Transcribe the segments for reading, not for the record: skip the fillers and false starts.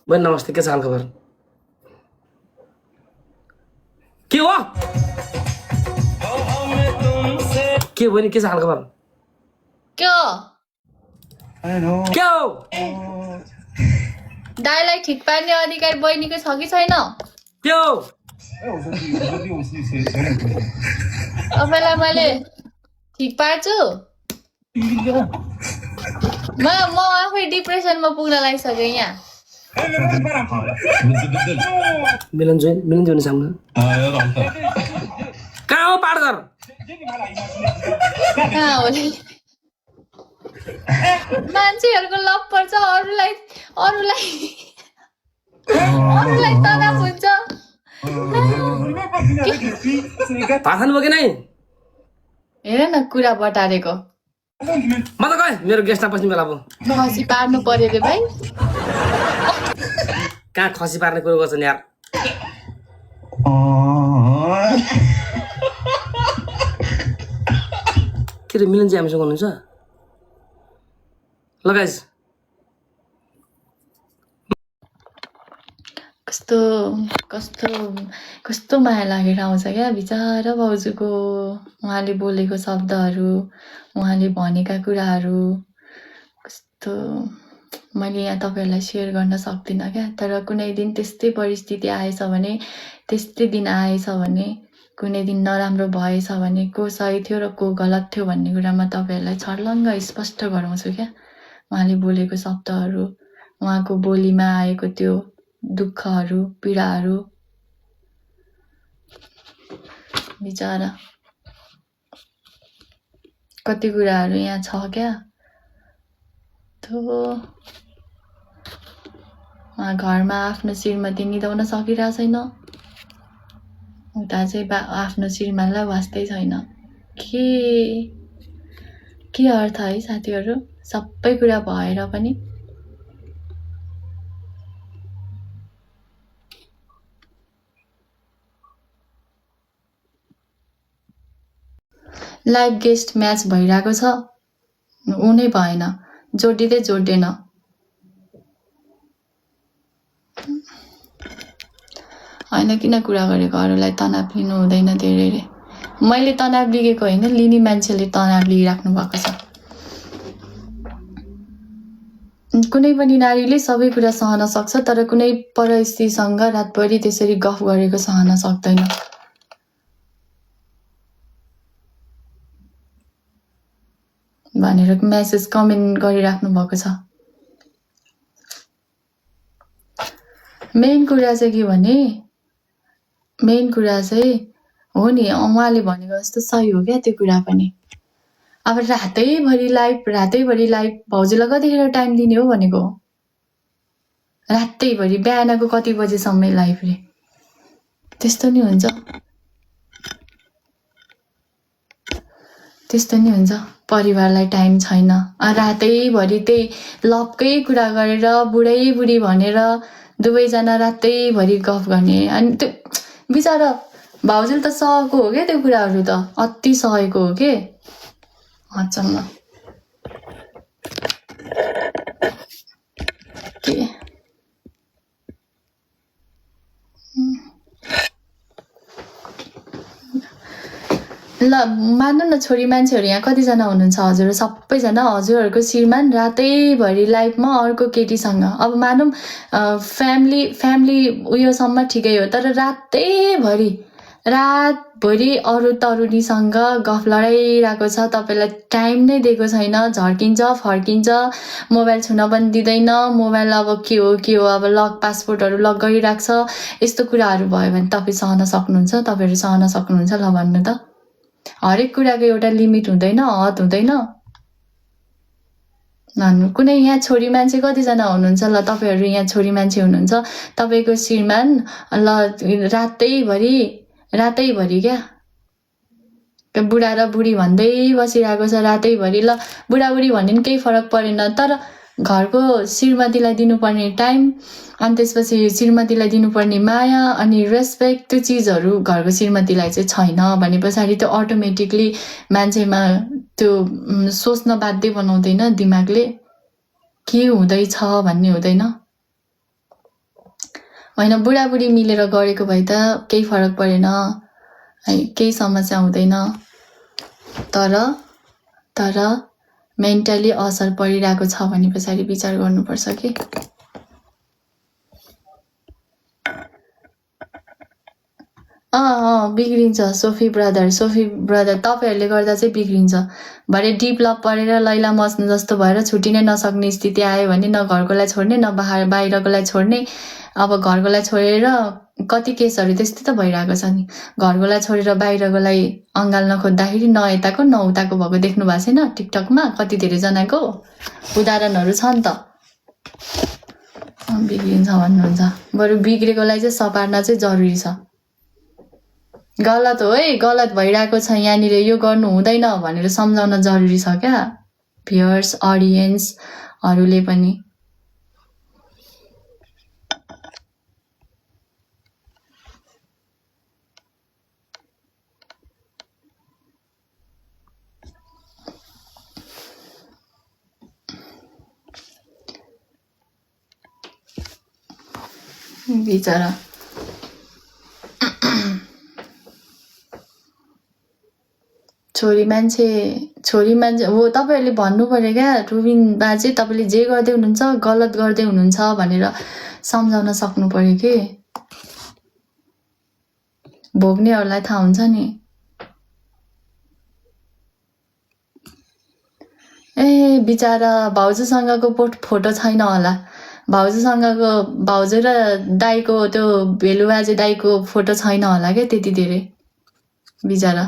बहिनी नमस्ते, के छ हाल खबर? के हो? के बहिनी, के छ हाल खबर? क्यों के हो? दाइलाई ठिक पार्ने अधिकार बहिनीको छ कि छैन? के हो? तपाईँलाई मैले ठिक पार्छु? म आफै डिप्रेसनमा पुग्न लागिसकेँ यहाँ। मिलन जोइन सामने कहाँ हो पार्दर? कहाँ हो? मान्छेहरूको लभ पर्छ, अरूलाई तनाव हुन्छ। भात खानुभयो कि नै? हेर न कुरा बटारेको। म त गएँ, मेरो गेस्टमा बस्ने बेला भयो। खसी पार्नु पर्यो रे भाइ। कहाँ खसी पार्ने कुरो गर्छन् यार? के रे, मिलन चाहिँ हामीसँग हुनुहुन्छ? ल गाइस, कस्तो माया लागेर आउँछ क्या बिचारा भाउजूको। उहाँले बोलेको शब्दहरू, उहाँले भनेका कुराहरू कस्तो मैले यहाँ तपाईँहरूलाई सेयर गर्न सक्दिनँ क्या। तर कुनै दिन त्यस्तै परिस्थिति आएछ भने, त्यस्तै दिन आएछ भने, कुनै दिन नराम्रो भएछ भने को सही थियो र को गलत थियो भन्ने कुरा म तपाईँहरूलाई छर्लङ्ग स्पष्ट गराउँछु क्या। उहाँले बोलेको शब्दहरू, उहाँको बोलीमा आएको त्यो दुःखहरू, पीडाहरू, बिचारा कति कुराहरू यहाँ छ क्या। घरमा आफ्नो श्रीमती निदाउन सकिरहेको छैन, उता चाहिँ आफ्नो श्रीमानलाई वास्तै छैन। के अर्थ है साथीहरू? सबै कुरा भएर पनि लाइभ गेस्ट म्याच भइरहेको छ, उनै भएन, जोडिँदै जोडेन। होइन किन कुरा गरेको, अरूलाई तनाव लिनु हुँदैन धेरै रे। मैले तनाव लिएको होइन, लिने मान्छेले तनाव लिइराख्नु भएको छ। कुनै पनि नारीले सबै कुरा सहन सक्छ, तर कुनै परस्त्रीसँग रातभरि त्यसरी गफ गरेको सहन सक्दैन। भनेर मेसेज कमेन्ट गरिराख्नु भएको छ। मेन कुरा चाहिँ के भने, मेन कुरा चाहिँ हो नि उहाँले भनेको जस्तो सही हो क्या त्यो कुरा पनि। अब रातैभरि लाइभ भाउजूलाई कतिखेर टाइम दिने हो भनेको? रातैभरि बिहानको कति बजेसम्म लाइभ रे? त्यस्तो नि हुन्छ, त्यस्तो नि हुन्छ। परिवारलाई टाइम छैन, रातैभरि त्यही लभकै कुरा गरेर बुढी भनेर दुवैजना रातैभरि गफ गर्ने। अनि त्यो बिचारा भाउजूले त सहेको हो क्या त्यो कुराहरू, त अति सहेको हो के। अचम्म के ल मान्नु न, छोरी मान्छेहरू यहाँ कतिजना हुनुहुन्छ? हजुर सबैजना हजुरहरूको श्रीमान रातैभरि लाइफमा अर्को केटीसँग। अब मानौँ फ्यामिली उयोसम्म ठिकै हो, तर रातभरि अरू तरुणीसँग गफ लडाइरहेको छ, तपाईँलाई टाइम नै दिएको छैन, झर्किन्छ फर्किन्छ, मोबाइल छुन पनि दिँदैन। मोबाइल अब के हो अब लक पासपोर्टहरू लक गरिरहेको छ। यस्तो कुराहरू भयो भने तपाईँ सहन सक्नुहुन्छ? तपाईँहरू सहन सक्नुहुन्छ? ल भन्नु त। हरेक कुराको एउटा लिमिट हुँदैन, हद हुँदैन भन्नु। कुनै यहाँ छोरी मान्छे कतिजना हुनुहुन्छ? ल तपाईँहरू यहाँ छोरी मान्छे हुनुहुन्छ, तपाईँको श्रीमान ल रातैभरि क्या बुढा र बुढी भन्दै बसिरहेको छ रातैभरि। ल बुढाबुढी भन्ने पनि केही फरक परेन, तर घरको श्रीमतीलाई दिनुपर्ने टाइम, अनि त्यसपछि श्रीमतीलाई दिनुपर्ने माया अनि रेस्पेक्ट, त्यो चिजहरू घरको श्रीमतीलाई चाहिँ छैन भने पछाडि त्यो अटोमेटिकली मान्छेमा त्यो सोच्न बाध्य बनाउँदैन दिमागले, के हुँदैछ भन्ने हुँदैन। होइन बुढाबुढी मिलेर गरेको भए त केही फरक परेन है, केही समस्या हुँदैन। तर मेन्टली असर परिरहेको छ भने पछाडि विचार गर्नुपर्छ कि। बिग्रिन्छ। सोफी ब्रदर तपाईँहरूले गर्दा चाहिँ बिग्रिन्छ। भरे डिपलप परेर लैला मज्नु जस्तो भएर छुट्टिनै नसक्ने स्थिति आयो भने न घरकोलाई छोड्ने न बाहिरकोलाई छोड्ने। अब घरकोलाई छोडेर कति केसहरू त्यस्तै त भइरहेको छ नि। घरकोलाई छोडेर बाहिरकोलाई अँगाल्न खोज्दाखेरि न यताको न उताको भएको देख्नु भएको छैन टिकटकमा कति धेरैजनाको उदाहरणहरू छ नि त। बिग्रिन्छ भन्नुहुन्छ, बरु बिग्रेकोलाई चाहिँ सपार्न चाहिँ जरुरी छ। गलत हो है, गलत भइरहेको छ यहाँनिर, यो गर्नु हुँदैन भनेर सम्झाउन जरुरी छ क्या भ्युअर्स अडियन्सहरूले पनि। बिचरा छोरी मान्छे हो। तपाईँहरूले भन्नु पर्यो क्या रुबिन बाजे, तपाईँले जे गर्दै हुनुहुन्छ गलत गर्दै हुनुहुन्छ भनेर सम्झाउन सक्नु पर्यो कि। भोग्नेहरूलाई थाहा हुन्छ नि। ए बिचरा भाउजूसँगको फोटो छैन होला। भाउजू र दाईको त्यो भेलु बाजे दाईको फोटो छैन होला क्या त्यति धेरै। बिचरा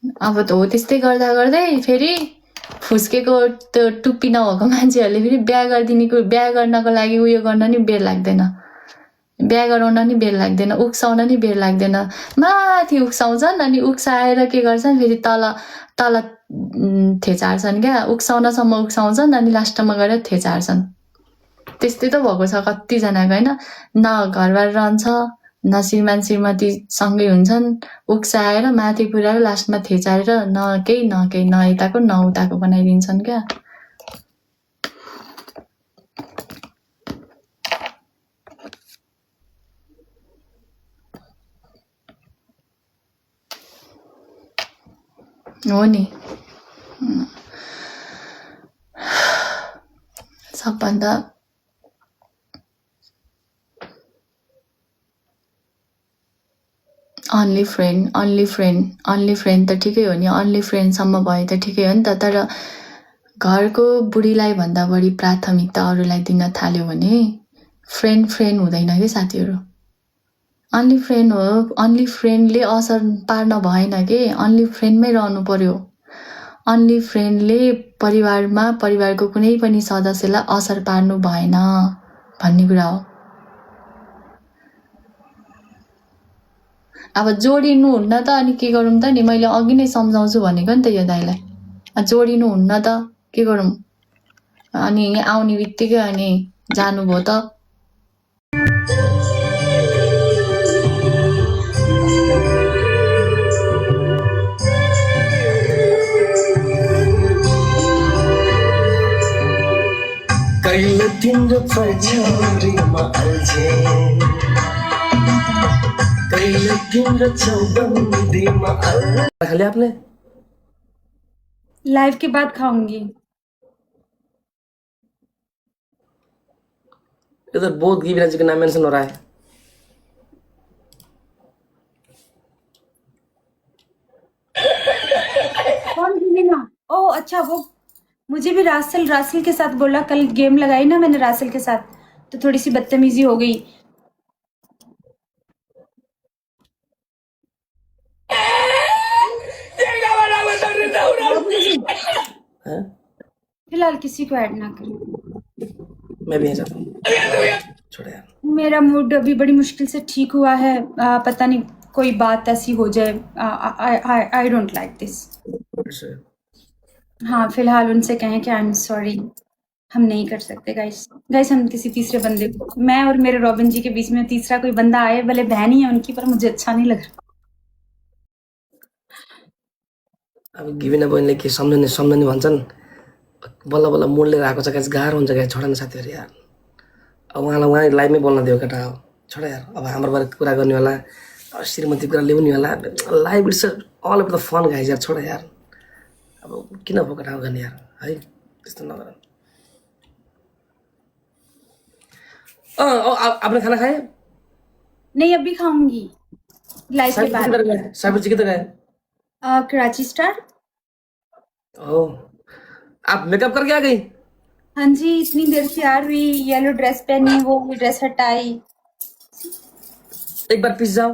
अब त हो त्यस्तै गर्दा गर्दै फेरि फुस्केको त्यो टुप्पी नभएको मान्छेहरूले फेरि बिहा गर्नको लागि उयो गर्न नि बेर लाग्दैन, बिहा गराउन नि बेर लाग्दैन, उक्साउन नि बेर लाग्दैन। माथि उक्साउँछन् अनि उक्साएर के गर्छन् फेरि तल थेचार्छन् क्या। उक्साउनसम्म उक्साउँछन् अनि लास्टमा गएर थेचार्छन्। त्यस्तै त भएको छ कतिजनाको होइन। न घरबार रहन्छ न श्रीमती सँगै हुन्छन्, उक्साएर माथि पुर्याएर लास्टमा थेचारेर न केही न यताको न उताको बनाइदिन्छन् क्या। हो नि, सबभन्दा अन्ली फ्रेन्ड त ठिकै हो नि, अन्ली फ्रेन्डसम्म भए त ठिकै हो नि त। तर घरको बुढीलाई भन्दा बढी प्राथमिकता अरूलाई दिन थाल्यो भने फ्रेन्ड हुँदैन कि साथीहरू। अन्ली फ्रेन्ड हो, अन्ली फ्रेन्डले असर पार्न भएन कि, अन्ली फ्रेन्डमै रहनु पर्यो। अन्ली फ्रेन्डले परिवारको कुनै पनि सदस्यलाई असर पार्नु भएन भन्ने कुरा हो। अब जोडिनु हुन्न त अनि के गरौँ त नि। मैले अघि नै सम्झाउँछु भनेको नि त यो दाइलाई। जोडिनु हुन्न त के गरौँ। अनि यहाँ आउने बित्तिकै अनि जानुभयो त। कहिले तिम्रो पछाडिमा अल्झे, कहिले तिम्रो चौबन्दीमा खा लिया आपने? लाइव के बाद खाऊंगी। इधर बहुत गिविराज जी का नाम मेंशन हो रहा है। कौन गिविना? ओह अच्छा, वो मुझे भी रासिल के साथ बोला। कल गेम लगाई ना मैंने रासिल के साथ, तो थोड़ी सी बदतमीजी हो गई। फिलहाल किसी को ऐड ना करें। मैं भी चाहता हूँ, छोड़ यार। मेरा मूड अभी बड़ी मुश्किल से ठीक हुआ है। पता नहीं कोई बात ऐसी हो जाए। I don't like this. हाँ, फिलहाल उनसे कहें कि आई एम सॉरी, हम नहीं कर सकते गाइस। हम किसी तीसरे बंदे को, मैं और मेरे रॉबिन जी के बीच में तीसरा कोई बंदा आए, भले बहन ही है उनकी, पर मुझे अच्छा नहीं लग रहा। अब गिविना बहिनीले के सम्झने भन्छन्, बल्ल बल्ल मोडले आएको छ गाइस, गाह्रो हुन्छ गाइस, छोडन साथीहरु यार। अब उहाँलाई लाइभमै बोल्न दियो केटा हो छोड यार अब हाम्रो बारे कुरा गर्ने होला अब श्रीमती कुरा ल्याउने होला live it's all of the fun guys यार छोड यार अब किन फोकट गर्ने यार है त्यस्तो नगर आपने खाना खाए नहीं अभी खाऊंगी लाइफ के बाद। साइबर जी किधर गए कराची स्टार। ओह आप मेकअप करके आ गई हाँ जी इतनी देर से आ रही येलो ड्रेस पहनी वो ड्रेस हटाई। एक बार पीस जाओ